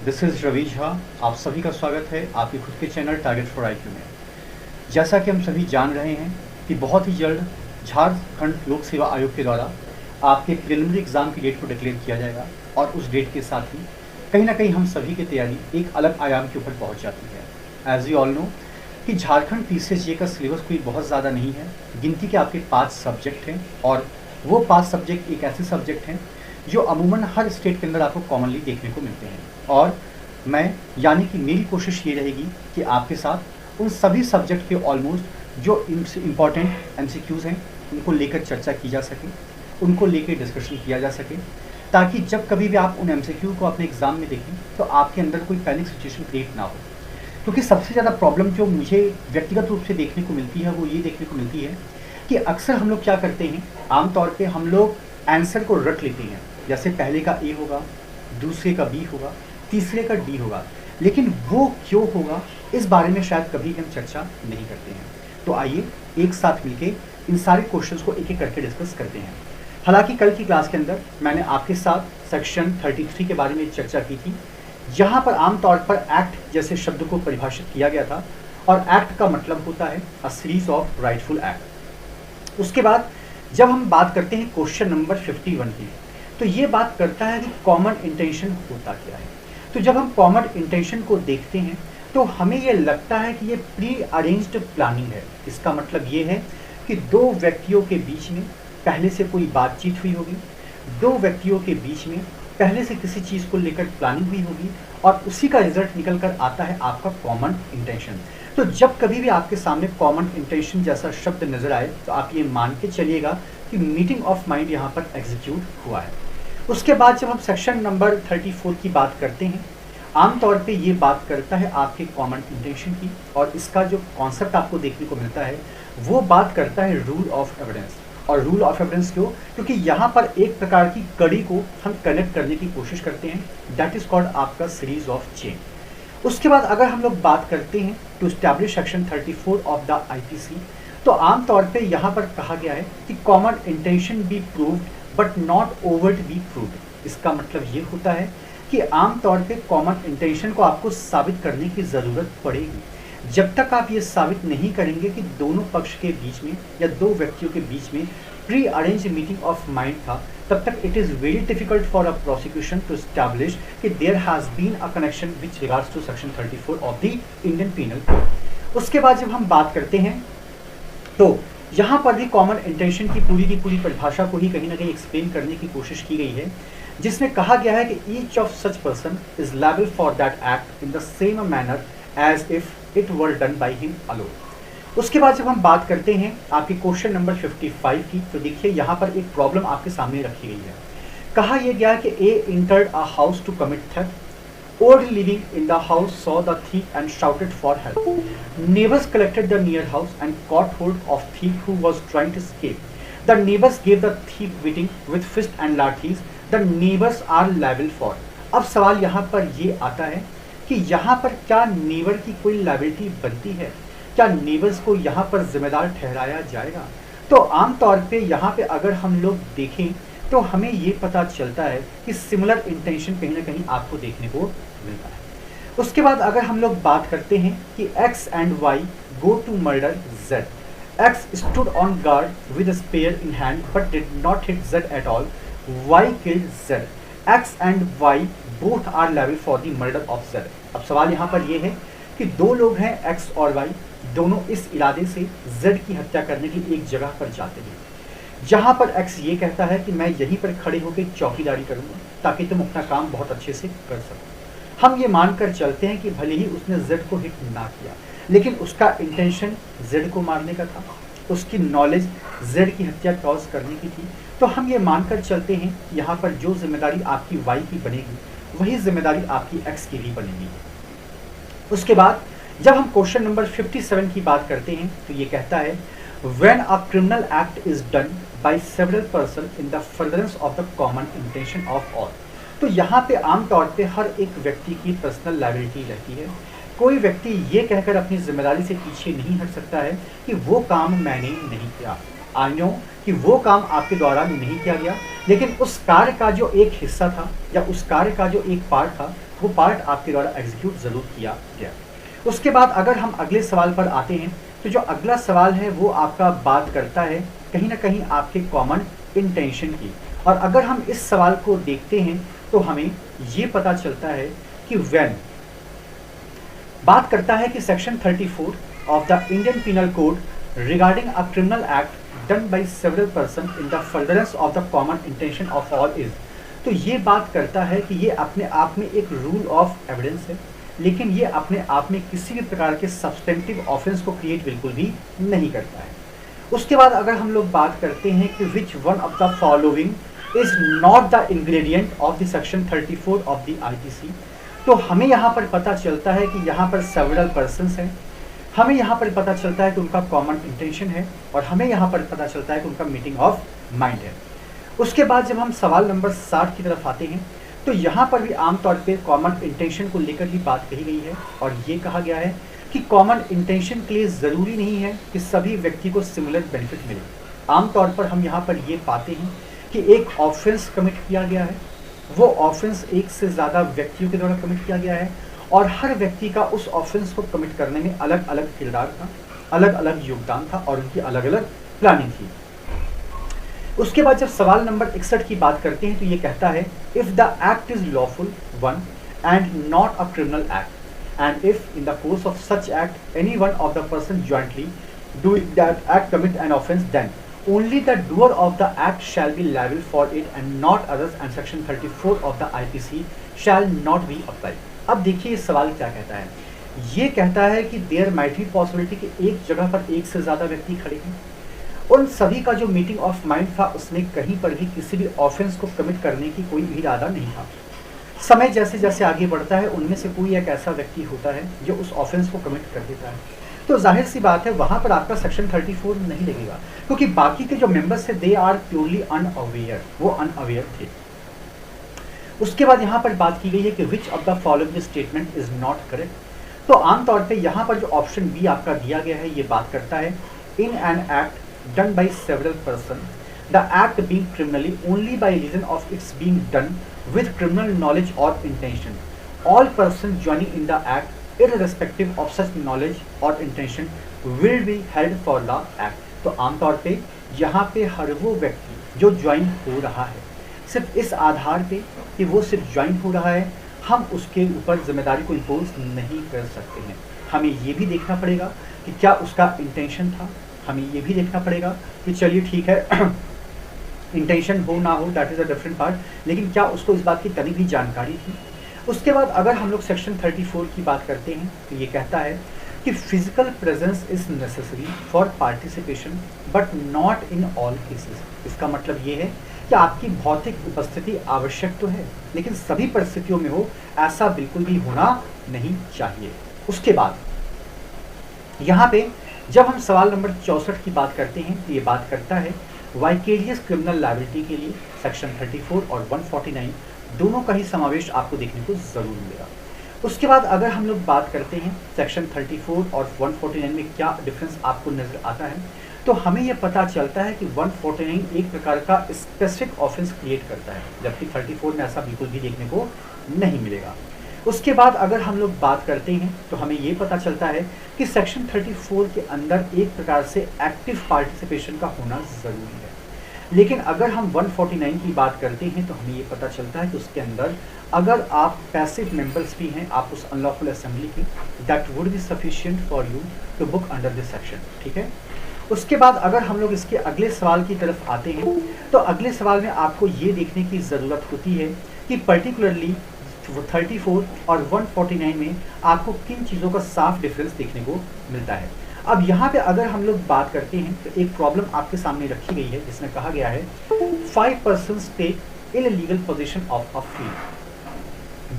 This is Ravi Jha. आप सभी का स्वागत है आपके खुद के चैनल टारगेट फॉर आईक्यू में। जैसा कि हम सभी जान रहे हैं कि बहुत ही जल्द झारखंड लोक सेवा आयोग के द्वारा आपके प्रिलिमिनरी एग्ज़ाम की डेट को डिक्लेयर किया जाएगा और उस डेट के साथ ही कहीं ना कहीं हम सभी की तैयारी एक अलग आयाम के ऊपर पहुंच जाती है। एज यू ऑल नो कि झारखंड PCSJ का सिलेबस कोई बहुत ज़्यादा नहीं है। गिनती के आपके 5 सब्जेक्ट हैं और वो 5 सब्जेक्ट एक ऐसे सब्जेक्ट हैं जो अमूमन हर स्टेट के अंदर आपको कॉमनली देखने को मिलते हैं। और मैं यानी कि मेरी कोशिश ये रहेगी कि आपके साथ उन सभी सब्जेक्ट के ऑलमोस्ट जो इम्पॉर्टेंट MCQs हैं उनको लेकर चर्चा की जा सके, उनको लेकर डिस्कशन किया जा सके, ताकि जब कभी भी आप उन MCQ को अपने एग्ज़ाम में देखें तो आपके अंदर कोई पैनिक सिचुएशन क्रिएट ना हो। क्योंकि सबसे ज़्यादा प्रॉब्लम जो मुझे व्यक्तिगत रूप से देखने को मिलती है वो ये देखने को मिलती है कि अक्सर हम लोग क्या करते हैं, आमतौर पे हम लोग आंसर को रट लेते हैं। जैसे पहले का A होगा, दूसरे का B होगा, तीसरे का D होगा, लेकिन वो क्यों होगा इस बारे में शायद कभी हम चर्चा नहीं करते हैं। तो आइए एक साथ मिलके इन सारे क्वेश्चंस को एक एक करके डिस्कस करते हैं। हालांकि कल की क्लास के अंदर मैंने आपके साथ सेक्शन 33 के बारे में चर्चा की थी, जहां पर आमतौर पर एक्ट जैसे शब्द को परिभाषित किया गया था और एक्ट का मतलब होता है a series of rightful act. उसके बाद जब हम बात करते हैं क्वेश्चन नंबर 51 की, तो ये बात करता है कि कॉमन इंटेंशन होता क्या है। तो जब हम कॉमन इंटेंशन को देखते हैं तो हमें ये लगता है कि ये प्री अरेंज्ड प्लानिंग है। इसका मतलब ये है कि दो व्यक्तियों के बीच में पहले से कोई बातचीत हुई होगी, दो व्यक्तियों के बीच में पहले से किसी चीज़ को लेकर प्लानिंग हुई होगी और उसी का रिजल्ट निकल कर आता है आपका कॉमन इंटेंशन। तो जब कभी भी आपके सामने कॉमन इंटेंशन जैसा शब्द नजर आए तो आप ये मान के चलिएगा कि मीटिंग ऑफ माइंड यहाँ पर एग्जीक्यूट हुआ है। उसके बाद जब हम सेक्शन नंबर 34 की बात करते हैं, आमतौर पे ये बात करता है आपके कॉमन इंटेंशन की और इसका जो कॉन्सेप्ट आपको देखने को मिलता है वो बात करता है रूल ऑफ एविडेंस। और रूल ऑफ एविडेंस क्यों? क्योंकि यहाँ पर एक प्रकार की कड़ी को हम कनेक्ट करने की कोशिश करते हैं, दैट इज कॉल्ड आपका सीरीज ऑफ चेन। उसके बाद अगर हम लोग बात करते हैं to establish section 34 of the IPC, तो आमतौर पे यहाँ पर कहा गया है कि common intention be proved but not overt be proved. इसका मतलब ये होता है कि आमतौर पे कॉमन इंटेंशन को आपको साबित करने की ज़रूरत पड़ेगी। जब तक आप ये साबित नहीं करेंगे कि दोनों पक्ष के बीच में या दो व्यक्तियों के बीच में pre arrange meeting of mind था, तब तक it is very difficult for a prosecution to establish कि there has been a connection which regards to section 34 of the Indian Penal Code. उसके बाद जब हम बात करते हैं तो यहाँ पर भी कॉमन इंटेंशन की पूरी परिभाषा को ही कहीं ना कहीं एक्सप्लेन करने की कोशिश की गई है, जिसमें कहा गया है कि each of such person is liable for that act in the same manner as if it were done by him alone. उसके बाद जब हम बात करते हैं आपके क्वेश्चन नंबर 55 की, तो देखिए यहाँ पर एक प्रॉब्लम आपके सामने रखी गई है। कहा यह गया कि A entered a house to commit theft, old living in the house saw the thief and shouted for help. Neighbors collected the near house and caught hold of thief who was trying to escape. The neighbors gave the thief beating with fist and lathis. The neighbors are liable for. अब सवाल यहाँ पर ये आता है कि यहाँ पर क्या नेबर की कोई लाइबिलिटी बनती है, क्या नेबर्स को यहाँ पर जिम्मेदार ठहराया जाएगा? तो आमतौर पे यहाँ पे अगर हम लोग देखें तो हमें ये पता चलता है कि सिमिलर इंटेंशन कहीं ना कहीं आपको देखने को मिलता है। उसके बाद अगर हम लोग बात करते हैं कि X and Y go to murder Z. X stood on guard with a spear in hand but did not hit Z at all. Y killed Z. X and Y both are liable for the murder of Z. अब सवाल यहाँ पर ये है कि दो लोग हैं X और Y, दोनों इस इरादे से Z की हत्या करने के लिए एक जगह पर जाते हैं, जहाँ पर X ये कहता है कि मैं यहीं पर खड़े होकर चौकीदारी करूँगा ताकि तुम अपना काम बहुत अच्छे से कर सको। हम ये मानकर चलते हैं कि भले ही उसने Z को हिट ना किया, लेकिन उसका इंटेंशन Z को मारने का था, उसकी नॉलेज Z की हत्या कॉज करने की थी। तो हम ये मानकर चलते हैं यहाँ पर जो जिम्मेदारी आपकी Y की बनेगी वही जिम्मेदारी आपकी X की भी बनेगी। उसके बाद जब हम क्वेश्चन नंबर 57 की बात करते हैं तो ये कहता है when a criminal act is done by several persons in the furtherance of the common intention of all। तो यहाँ पे आमतौर पे हर एक व्यक्ति की पर्सनल लायबिलिटी रहती है। कोई व्यक्ति ये कहकर अपनी जिम्मेदारी से पीछे नहीं हट सकता है कि वो काम मैंने नहीं किया। आई नो कि वो काम आपके द्वारा नहीं किया गया, लेकिन उस कार्य का जो एक हिस्सा था या उस कार्य का जो एक पार्ट था वो पार्ट आपके द्वारा एग्जीक्यूट ज़रूर किया गया। उसके बाद अगर हम अगले सवाल पर आते हैं, तो जो अगला सवाल है वो आपका बात करता है कहीं ना कहीं आपके कॉमन इंटेंशन की। और अगर हम इस सवाल को देखते हैं तो हमें ये पता चलता है कि व्हेन बात करता है कि section 34 of the Indian Penal code regarding a criminal act done by several person in the furtherance of the common intention of all is, तो ये बात करता है कि ये अपने आप में एक रूल ऑफ एविडेंस है, लेकिन ये अपने आप में किसी भी प्रकार के सब्सटेंटिव ऑफेंस को क्रिएट बिल्कुल भी नहीं करता है। उसके बाद अगर हम लोग बात करते हैं कि which one of the following is not the ingredient of the section 34 of the IPC, तो हमें यहाँ पर पता चलता है कि यहाँ पर सेवरल पर्सन्स हैं, हमें यहाँ पर पता चलता है कि उनका कॉमन इंटेंशन है, और हमें यहाँ पर पता चलता है कि उनका मीटिंग ऑफ माइंड है। उसके बाद जब हम सवाल नंबर 60 की तरफ आते हैं, तो यहाँ पर भी आमतौर पे कॉमन इंटेंशन को लेकर ही बात कही गई है, और ये कहा गया है कि कॉमन इंटेंशन के लिए ज़रूरी नहीं है कि सभी व्यक्ति को सिमिलर बेनिफिट मिले। आमतौर पर हम यहाँ पर ये पाते हैं कि एक ऑफेंस कमिट किया गया है, वो ऑफेंस एक से ज़्यादा व्यक्तियों के द्वारा कमिट किया गया है, और हर व्यक्ति का उस ऑफेंस को कमिट करने में अलग अलग किरदार था, अलग अलग योगदान था, और उनकी अलग अलग प्लानिंग थी। उसके बाद जब सवाल नंबर 61 की बात करते हैं, तो ये कहता है if the act is lawful one and not a criminal act, and if in the course of such act any one of the person jointly doing that act commit an offence, then only the doer of the act shall be liable for it and not others, and section 34 of the IPC shall not be applied। अब देखिए इस सवाल क्या कहता है। ये कहता है कि देयर माइट बी पॉसिबिलिटी कि एक जगह पर एक से ज़्यादा व्यक्ति खड़े हैं, उन सभी का जो मीटिंग ऑफ माइंड था उसमें कहीं पर भी किसी भी ऑफेंस को कमिट करने की कोई भी इरादा नहीं था। समय जैसे जैसे आगे बढ़ता है उनमें से कोई एक ऐसा व्यक्ति होता है जो उस ऑफेंस को कमिट कर देता है, तो जाहिर सी बात है वहाँ पर आपका सेक्शन 34 नहीं लगेगा, क्योंकि बाकी के जो मेंबर्स थे दे आर प्योरली अनअवेयर, वो अनअवेयर थे। उसके बाद यहाँ पर बात की गई है कि which of the following statement is not correct, तो आमतौर पर यहाँ पर जो ऑप्शन बी आपका दिया गया है ये बात करता है in an act done by several person the act being criminally only by reason of its being done with criminal knowledge or intention. All persons joining in the act, irrespective of such knowledge or intention, will be held for the act. तो आमतौर पे यहाँ पे हर वो व्यक्ति जो join हो रहा है सिर्फ इस आधार पे कि वो सिर्फ ज्वाइन हो रहा है, हम उसके ऊपर जिम्मेदारी को इम्पोज नहीं कर सकते हैं। हमें ये भी देखना पड़ेगा कि क्या उसका इंटेंशन था, हमें ये भी देखना पड़ेगा कि चलिए ठीक है इंटेंशन हो ना हो that is a different part, लेकिन क्या उसको इस बात की तनी भी जानकारी थी। उसके बाद अगर हम लोग सेक्शन 34 की बात करते हैं तो ये कहता है कि physical presence is necessary for participation but not in all cases. इसका मतलब ये है कि आपकी भौतिक उपस्थिति आवश्यक तो है, लेकिन सभी परिस्थितियों में हो ऐसा बिल्कुल भी होना नहीं चाहिए। उसके बाद यहाँ पे जब हम सवाल नंबर 64 की बात करते हैं तो ये बात करता है वाइकेरियस क्रिमिनल लायबिलिटी के लिए सेक्शन 34 और 149 दोनों का ही समावेश आपको देखने को ज़रूर मिलेगा। उसके बाद अगर हम लोग बात करते हैं सेक्शन 34 और 149 में क्या डिफरेंस आपको नज़र आता है, तो हमें यह पता चलता है कि 149 एक प्रकार का स्पेसिफिक ऑफेंस क्रिएट करता है, जबकि 34 में ऐसा बिल्कुल भी देखने को नहीं मिलेगा। उसके बाद अगर हम लोग बात करते हैं तो हमें ये पता चलता है कि सेक्शन 34 के अंदर एक प्रकार से एक्टिव पार्टिसिपेशन का होना ज़रूरी है, लेकिन अगर हम 149 की बात करते हैं तो हमें ये पता चलता है कि उसके अंदर अगर आप पैसिव मेंबर्स भी हैं, आप उस अनलॉफुल असेंबली की, that would be sufficient for you to book under this section. ठीक है। उसके बाद अगर हम लोग इसके अगले सवाल की तरफ आते हैं तो अगले सवाल में आपको ये देखने की ज़रूरत होती है कि पर्टिकुलरली 34 और 149 में आपको किन चीज़ों का साफ डिफरेंस देखने को मिलता है। अब यहाँ पे अगर हम लोग बात करते हैं तो एक प्रॉब्लम आपके सामने रखी गई है जिसमें कहा गया है 5 persons take illegal possession of a field.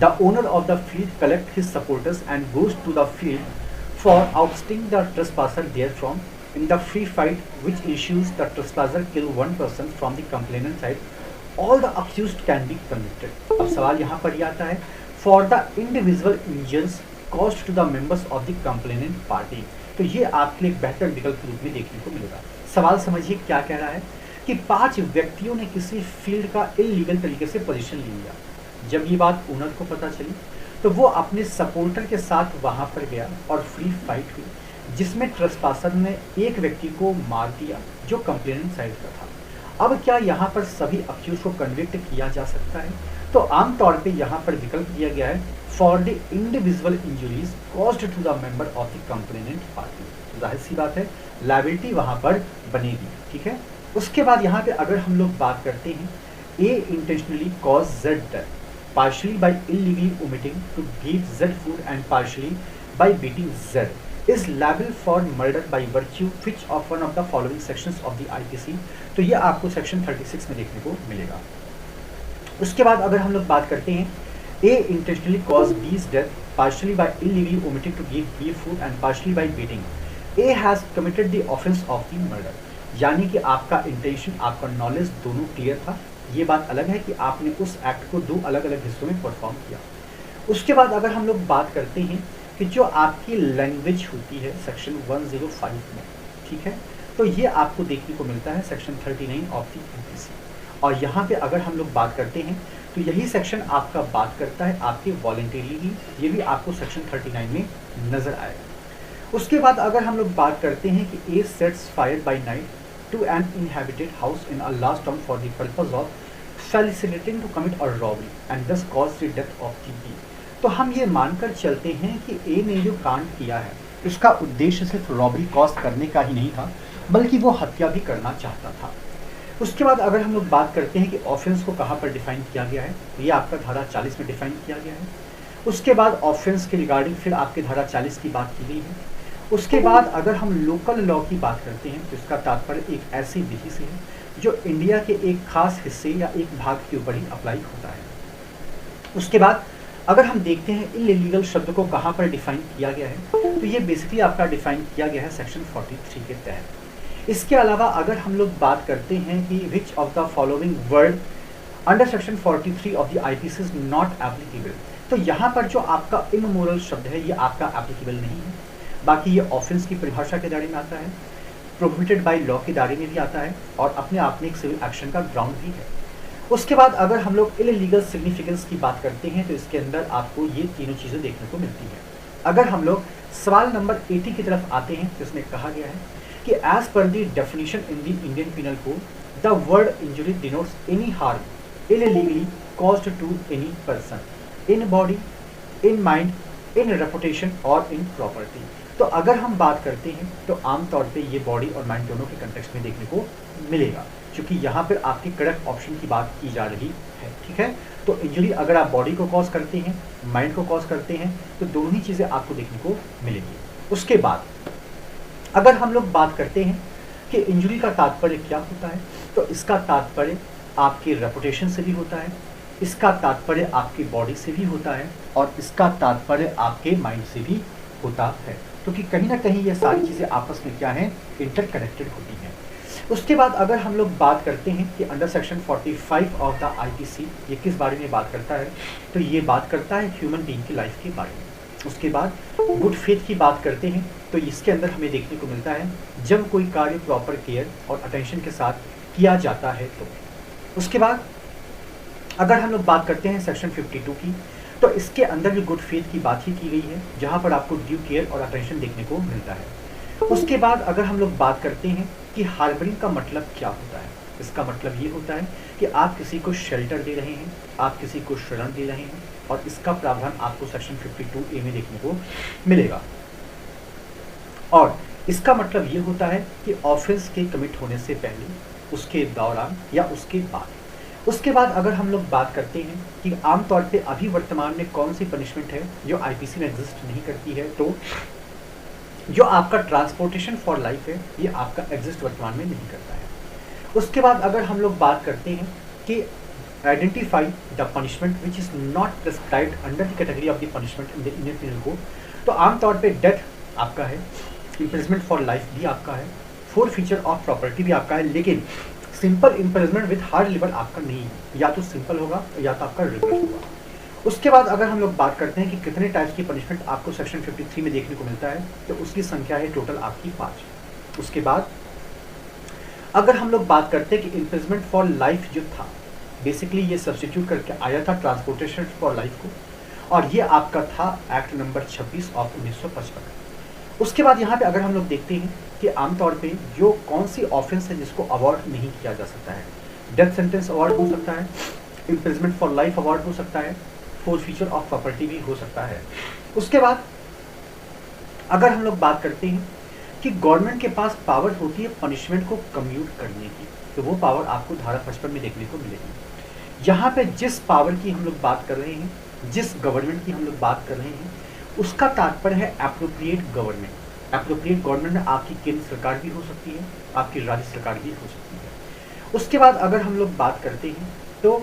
The owner of the field collects his supporters and goes to the field for ousting the trespasser therefrom. In the free fight which ensues, the trespasser kill one person from the complainant side. All the accused can be convicted. अब सवाल यहाँ पर ये आता है for the individual injuries caused to the members of the complainant party. तो ये आपके लिए एक बेहतर विकल्प के रूप में देखने को मिलेगा। सवाल समझिए क्या कह रहा है कि 5 व्यक्तियों ने किसी फील्ड का इलीगल तरीके से पोजीशन ले लिया। जब ये बात ओनर को पता चली तो वो अपने सपोर्टर के साथ वहाँ पर गया और फ्री फाइट हुई, जिसमें ट्रेसपासर ने एक व्यक्ति को मार दिया जो कंप्लेनेंट साइड का था। अब क्या यहाँ पर सभी अक्यूज को कन्विक्ट किया जा सकता है? तो आमतौर पे यहाँ पर विकल्प दिया गया है for the individual injuries caused to the member of the complainant party. जाहिर सी बात है लायबिलिटी वहाँ पर बनेगी, ठीक है। उसके बाद यहाँ पे अगर हम लोग बात करते हैं A intentionally cause Z death partially by illegally omitting to give Z food and partially by beating Z is liable for murder by virtue which of one of the following sections of the IPC। तो ये आपको section 36 में देखने को मिलेगा। उसके बाद अगर हम लोग बात करते हैं A intentionally cause B's death partially by illegally omitting to give B food and partially by beating, A has committed the offense of the murder। यानी कि आपका इंटेंशन, आपका नॉलेज दोनों क्लियर था। ये बात अलग है कि आपने उस एक्ट को दो अलग अलग हिस्सों में परफॉर्म किया। उसके बाद अगर हम लोग बात करते हैं कि जो आपकी लैंग्वेज होती है सेक्शन 105 में, ठीक है, तो ये आपको देखने को मिलता है सेक्शन 39 ऑफ द IPC। और यहाँ पे अगर हम लोग बात करते हैं तो यही सेक्शन आपका बात करता है आपके वॉलंटरी की, ये भी आपको सेक्शन 39 में नजर आएगा। उसके बाद अगर हम लोग बात करते हैं कि A sets fire by night to an inhabited house in a large town for the purpose of facilitating to commit a robbery and thus cause the death of the B। तो हम ये मानकर चलते हैं कि ए ने जो कांड किया है उसका उद्देश्य सिर्फ रॉबरी कॉज करने का ही नहीं था, बल्कि वो हत्या भी करना चाहता था। उसके बाद अगर हम लोग बात करते हैं कि ऑफेंस को कहाँ पर डिफाइन किया गया है, ये आपका धारा 40 में डिफाइन किया गया है। उसके बाद ऑफेंस के रिगार्डिंग फिर आपके धारा 40 की बात की गई है। उसके बाद अगर हम लोकल लॉ की बात करते हैं तो इसका तात्पर्य एक ऐसी विधि से है जो इंडिया के एक खास हिस्से या एक भाग के ऊपर ही अप्लाई होता है। उसके बाद अगर हम देखते हैं इल्लीगल शब्द को कहाँ पर डिफाइन किया गया है, तो ये बेसिकली आपका डिफाइन किया गया है सेक्शन 43 के तहत। इसके अलावा अगर हम लोग बात करते हैं कि which of the following word under section 43 of the IPC is not applicable, तो यहाँ पर जो आपका इमोरल शब्द है ये आपका एप्लीकेबल नहीं है। बाकी ये ऑफेंस की परिभाषा के दायरे में आता है, प्रोहिबिटेड बाय लॉ के दायरे में भी आता है और अपने आप में एक सिविल एक्शन का ग्राउंड भी है। उसके बाद अगर हम लोग इलीगल सिग्निफिकेंस की बात करते हैं तो इसके अंदर आपको ये तीनों चीज़ें देखने को मिलती है। अगर हम लोग सवाल नंबर 80 की तरफ आते हैं तो इसमें कहा गया है कि as per the definition in the Indian Penal Code the word injury denotes any harm illegally caused to any person in body, in mind, in reputation और इन प्रॉपर्टी। तो अगर हम बात करते हैं तो आमतौर पे ये बॉडी और माइंड दोनों के कंटेक्स्ट में देखने को मिलेगा, क्योंकि यहाँ पर आपके करेक्ट ऑप्शन की बात की जा रही है, ठीक है। तो इंजरी अगर आप बॉडी को कॉज करते हैं, माइंड को कॉज करते हैं, तो दोनों ही चीज़ें आपको देखने को मिलेंगी। उसके बाद अगर हम लोग बात करते हैं कि इंजरी का तात्पर्य क्या होता है, तो इसका तात्पर्य आपके रेपुटेशन से भी होता है, इसका तात्पर्य आपकी बॉडी से भी होता है और इसका तात्पर्य आपके माइंड से भी होता है, क्योंकि कहीं ना कहीं ये सारी चीज़ें आपस में क्या हैं, इंटरकनेक्टेड होती हैं। उसके बाद अगर हम लोग बात करते हैं कि under section 45 of the IPC ये किस बारे में बात करता है, तो ये बात करता है ह्यूमन बीइंग की लाइफ के बारे में। उसके बाद गुड फेथ की बात करते हैं तो इसके अंदर हमें देखने को मिलता है जब कोई कार्य प्रॉपर केयर और अटेंशन के साथ किया जाता है तो। उसके बाद अगर हम लोग बात करते हैं सेक्शन 52 की, तो इसके अंदर भी गुड फेथ की बात ही की गई है, जहाँ पर आपको ड्यू केयर और अटेंशन देखने को मिलता है। उसके बाद अगर हम लोग बात करते हैं कि हार्बरिंग का मतलब क्या होता है, इसका मतलब ये होता है कि आप किसी को शेल्टर दे रहे हैं, आप किसी को शरण दे रहे हैं, और इसका प्रावधान आपको सेक्शन 52A में देखने को मिलेगा। और इसका मतलब ये होता है कि ऑफेंस के कमिट होने से पहले, उसके दौरान या उसके बाद। उसके बाद अगर हम लोग बात करते हैं कि आमतौर पे अभी वर्तमान में कौन सी पनिशमेंट है जो IPC में एग्जिस्ट नहीं करती है, तो जो आपका ट्रांसपोर्टेशन फॉर लाइफ है ये आपका एग्जिस्ट वर्तमान में नहीं करता है। उसके बाद अगर हम लोग बात करते हैं कि identify the punishment which is not prescribed under the category of the punishment in the Indian Penal code, तो आमतौर पे डेथ आपका है, इम्प्रिजमेंट फॉर लाइफ भी आपका है, फोर फीचर ऑफ प्रॉपर्टी भी आपका है, लेकिन simple imprisonment with hard labour आपका नहीं है, या तो सिंपल होगा या तो आपका रिवर्स होगा। उसके बाद अगर हम लोग बात करते हैं कि कितने टाइप्स की पनिशमेंट आपको सेक्शन 53 में देखने को मिलता है, तो उसकी संख्या है टोटल आपकी 5। उसके बाद अगर हम लोग बात करते हैं कि इम्प्रिजमेंट फॉर लाइफ जो था, बेसिकली ये सब्स्टिट्यूट करके आया था ट्रांसपोर्टेशन फॉर लाइफ को, और ये आपका था एक्ट नंबर 26 ऑफ 1955। उसके बाद यहाँ पे अगर हम लोग देखते हैं कि आमतौर पे जो कौन सी ऑफेंस है जिसको अवॉर्ड नहीं किया जा सकता है, डेथ सेंटेंस अवॉर्ड हो सकता है, इम्प्रिजमेंट फॉर लाइफ अवॉर्ड हो सकता है, फोरफीचर ऑफ प्रॉपर्टी भी हो सकता है। उसके बाद अगर हम लोग बात करते हैं कि गवर्नमेंट के पास पावर होती है पनिशमेंट को कम्यूट करने की, तो वो पावर आपको धारा 55 में देखने को मिलेगी। यहाँ पे जिस पावर की हम लोग बात कर रहे हैं, जिस गवर्नमेंट की हम लोग बात कर रहे हैं, उसका तात्पर्य है एप्रोप्रिएट गवर्नमेंट। एप्रोप्रिएट गवर्नमेंट में आपकी केंद्र सरकार भी हो सकती है, आपकी राज्य सरकार भी हो सकती है। उसके बाद अगर हम लोग बात करते हैं तो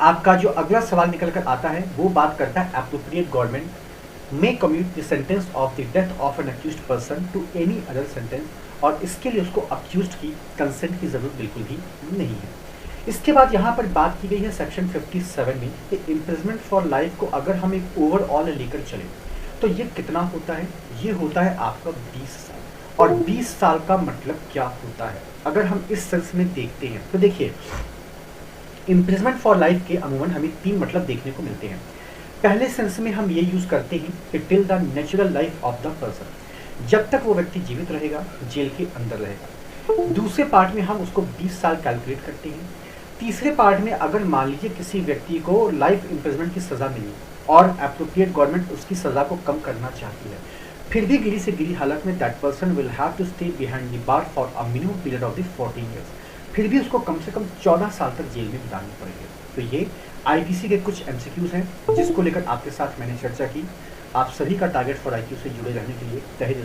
आपका जो अगला सवाल निकल कर आता है वो बात करता है appropriate government may commute the sentence of the death of an accused person to any other sentence, और इसके लिए उसको अक्यूज्ड की कंसेंट की जरूरत बिल्कुल भी नहीं है। इसके बाद यहाँ पर बात की गई है सेक्शन 57 में कि इम्प्रिजमेंट फॉर लाइफ को अगर हम एक ओवरऑल लेकर चले तो ये कितना होता है, ये होता है आपका 20 साल। और 20 साल का मतलब क्या होता है अगर हम इस सेंस में देखते हैं तो देखिए, इम्प्रिजमेंट फॉर लाइफ के अमूमन हमें 3 मतलब देखने को मिलते हैं। पहले सेंस में हम ये यूज करते हैं कि till the natural life of the person, जब तक वो व्यक्ति जीवित रहेगा, जेल के अंदर रहेगा। दूसरे पार्ट में हम उसको 20 साल कैलकुलेट करते हैं। तीसरे पार्ट में अगर मान लीजिए किसी व्यक्ति को लाइफ इम्प्रिजमेंट की सज़ा मिली और एप्रोप्रिएट गवर्नमेंट उसकी सज़ा को कम करना चाहती है, फिर भी गिरी से गिरी हालत में that person will have to stay behind the bar for a minimum period of the 14 years, फिर भी उसको कम से कम 14 साल तक जेल में बितानी पड़ेगी। तो ये आईपीसी के कुछ एमसीक्यूज हैं जिसको लेकर आपके साथ मैंने चर्चा की। आप सभी का टारगेट फॉर आईक्यू से जुड़े रहने के लिए तहे दिल